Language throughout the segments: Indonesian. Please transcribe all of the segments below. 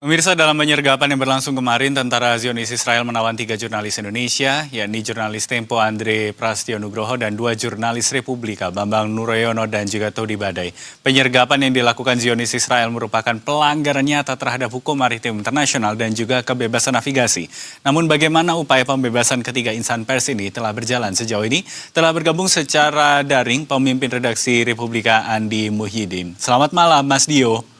Pemirsa, dalam penyergapan yang berlangsung kemarin, tentara Zionis Israel menawan 3 jurnalis Indonesia, yakni jurnalis Tempo Andre Prastyo Nugroho dan 2 jurnalis Republika, Bambang Nuroyono dan juga Todi Badai. Penyergapan yang dilakukan Zionis Israel merupakan pelanggaran nyata terhadap hukum maritim internasional dan juga kebebasan navigasi. Namun bagaimana upaya pembebasan ketiga insan pers ini telah berjalan sejauh ini? Telah bergabung secara daring pemimpin redaksi Republika Andi Muhyiddin. Selamat malam, Mas Dio.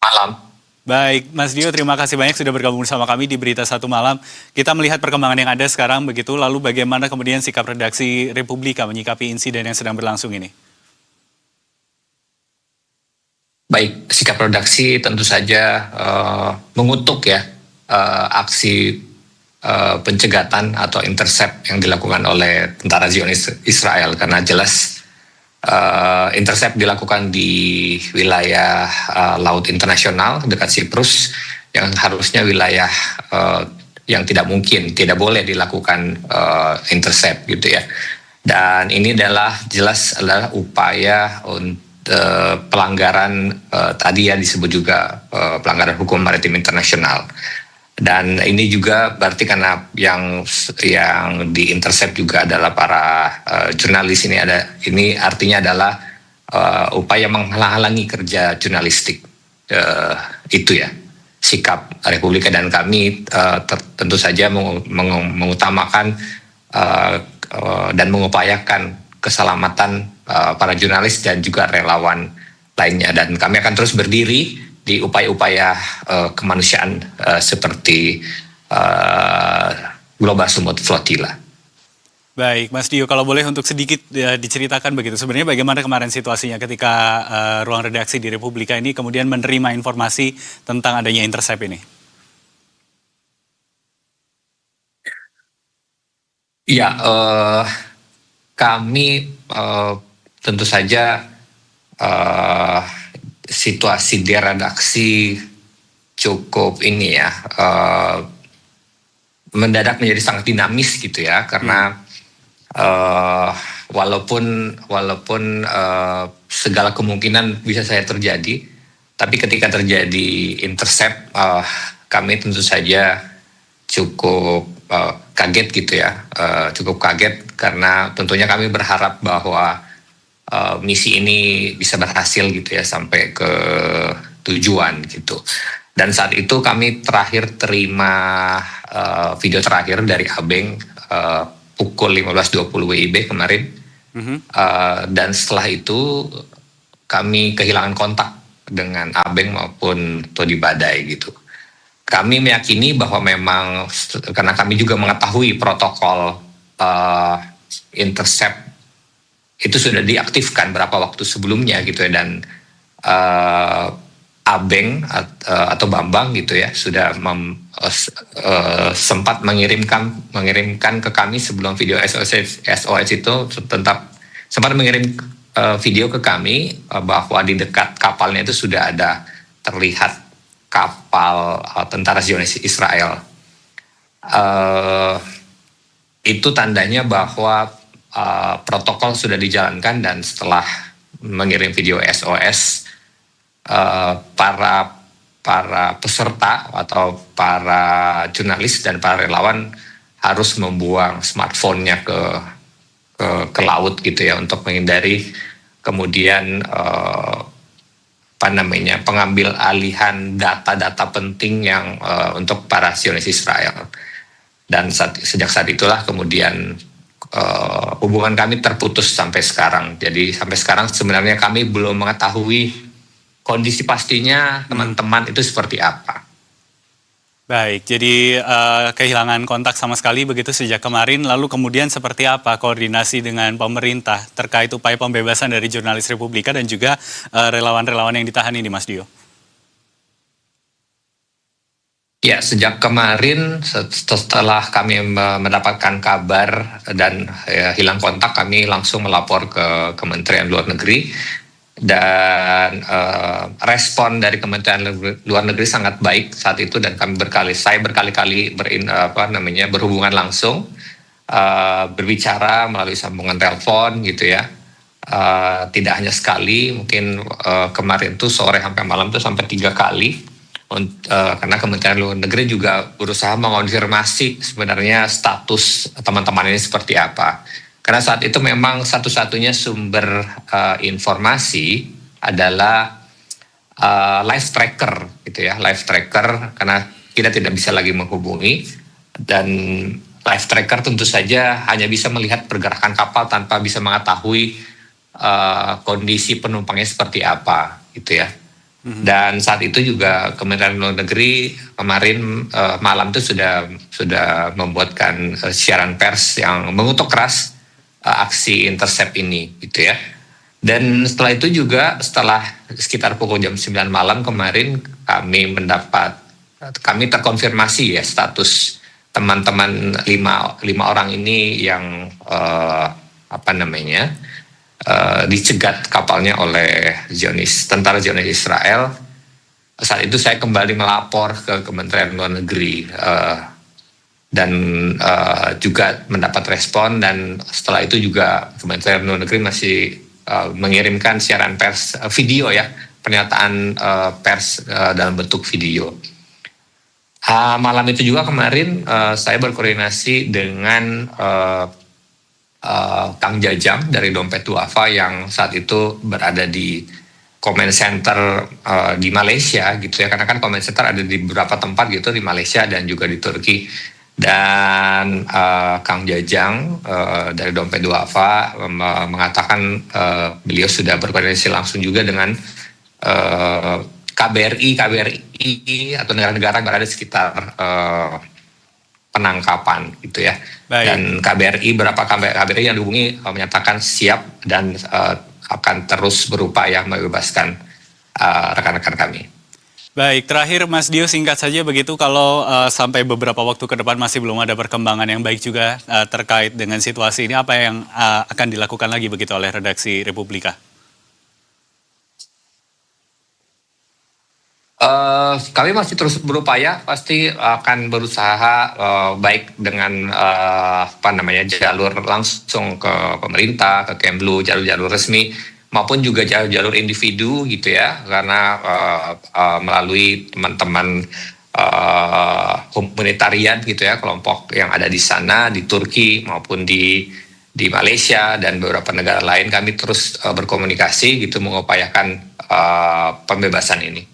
Malam. Baik, Mas Dio, terima kasih banyak sudah bergabung bersama kami di Berita Satu Malam. Kita melihat perkembangan yang ada sekarang begitu, lalu bagaimana kemudian sikap redaksi Republika menyikapi insiden yang sedang berlangsung ini? Baik, sikap redaksi tentu saja mengutuk ya aksi pencegatan atau intercept yang dilakukan oleh tentara Zionis Israel, karena jelas intercept dilakukan di wilayah laut internasional dekat Siprus yang harusnya wilayah yang tidak boleh dilakukan intercept gitu ya. Dan ini jelas adalah upaya untuk pelanggaran tadi ya disebut juga pelanggaran hukum maritim internasional. Dan ini juga berarti karena yang diintercept juga adalah para jurnalis ini artinya adalah upaya menghalang-halangi kerja jurnalistik, itu ya sikap Republika, dan kami tentu saja mengutamakan dan mengupayakan keselamatan para jurnalis dan juga relawan lainnya, dan kami akan terus berdiri di upaya-upaya kemanusiaan seperti Global Smooth Flotilla. Baik, Mas Dio, kalau boleh untuk sedikit diceritakan begitu, sebenarnya bagaimana kemarin situasinya ketika ruang redaksi di Republika ini kemudian menerima informasi tentang adanya intercept ini? Ya, kami tentu saja situasi di redaksi cukup ini ya mendadak menjadi sangat dinamis gitu ya, karena walaupun segala kemungkinan bisa saja terjadi, tapi ketika terjadi intercept kami tentu saja cukup kaget gitu ya, cukup kaget karena tentunya kami berharap bahwa misi ini bisa berhasil gitu ya sampai ke tujuan gitu. Dan saat itu kami terakhir terima video terakhir dari Abeng pukul 15.20 WIB kemarin. Dan setelah itu kami kehilangan kontak dengan Abeng maupun Todi Badai gitu. Kami meyakini bahwa memang karena kami juga mengetahui protokol intercept itu sudah diaktifkan berapa waktu sebelumnya gitu ya, dan Abeng atau Bambang gitu ya sudah sempat mengirimkan ke kami sebelum video SOS itu, tetap sempat mengirim video ke kami bahwa di dekat kapalnya itu sudah ada terlihat kapal tentara Zionis Israel. Itu tandanya bahwa protokol sudah dijalankan, dan setelah mengirim video SOS para peserta atau para jurnalis dan para relawan harus membuang smartphone-nya ke laut gitu ya, untuk menghindari kemudian pengambil alihan data-data penting yang untuk para Zionis Israel. Dan sejak saat itulah kemudian hubungan kami terputus sampai sekarang. Jadi sampai sekarang sebenarnya kami belum mengetahui kondisi pastinya teman-teman itu seperti apa. Baik, jadi kehilangan kontak sama sekali begitu sejak kemarin, lalu kemudian seperti apa koordinasi dengan pemerintah terkait upaya pembebasan dari jurnalis Republika dan juga relawan-relawan yang ditahan ini, Mas Dio? Ya, sejak kemarin setelah kami mendapatkan kabar dan hilang kontak, kami langsung melapor ke Kementerian Luar Negeri, dan respon dari Kementerian Luar Negeri sangat baik saat itu, dan saya berkali-kali berhubungan langsung, berbicara melalui sambungan telepon gitu ya, tidak hanya sekali, mungkin kemarin tuh sore sampai malam tuh sampai 3 kali. Karena Kementerian Luar Negeri juga berusaha mengonfirmasi sebenarnya status teman-teman ini seperti apa. Karena saat itu memang satu-satunya sumber informasi adalah live tracker gitu ya, live tracker, karena kita tidak bisa lagi menghubungi, dan live tracker tentu saja hanya bisa melihat pergerakan kapal tanpa bisa mengetahui kondisi penumpangnya seperti apa gitu ya. Dan saat itu juga Kementerian Luar Negeri kemarin malam itu sudah membuatkan siaran pers yang mengutuk keras aksi intercept ini gitu ya. Dan setelah itu juga setelah sekitar pukul jam 9 malam kemarin kami terkonfirmasi ya status teman-teman lima orang ini yang dicegat kapalnya oleh tentara Zionis Israel. Saat itu saya kembali melapor ke Kementerian Luar Negeri dan juga mendapat respon, dan setelah itu juga Kementerian Luar Negeri masih mengirimkan siaran pers video ya, pernyataan pers dalam bentuk video. Malam itu juga kemarin saya berkoordinasi dengan Kang Jajang dari Dompet Duafa yang saat itu berada di comment center di Malaysia gitu ya, karena kan comment center ada di beberapa tempat gitu di Malaysia dan juga di Turki. Dan Kang Jajang dari Dompet Duafa mengatakan beliau sudah berkoordinasi langsung juga dengan KBRI atau negara-negara yang berada di sekitar penangkapan gitu ya. Baik. Dan beberapa KBRI yang dihubungi menyatakan siap dan akan terus berupaya membebaskan rekan-rekan kami. Baik, terakhir Mas Dio, singkat saja begitu, kalau sampai beberapa waktu ke depan masih belum ada perkembangan yang baik juga terkait dengan situasi ini, apa yang akan dilakukan lagi begitu oleh redaksi Republika? Kami masih terus berupaya, pasti akan berusaha baik dengan jalur langsung ke pemerintah, ke Kemlu, jalur-jalur resmi, maupun juga jalur-jalur individu gitu ya, karena melalui teman-teman humanitarian gitu ya, kelompok yang ada di sana, di Turki maupun di Malaysia dan beberapa negara lain, kami terus berkomunikasi gitu, mengupayakan pembebasan ini.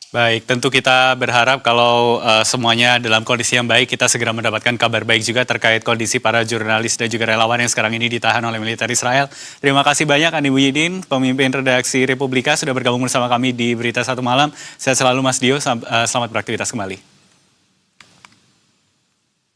Baik, tentu kita berharap kalau semuanya dalam kondisi yang baik, kita segera mendapatkan kabar baik juga terkait kondisi para jurnalis dan juga relawan yang sekarang ini ditahan oleh militer Israel. Terima kasih banyak Andi Muhyiddin, pemimpin redaksi Republika, sudah bergabung bersama kami di Berita Satu Malam. Sehat selalu Mas Dio, selamat beraktivitas kembali.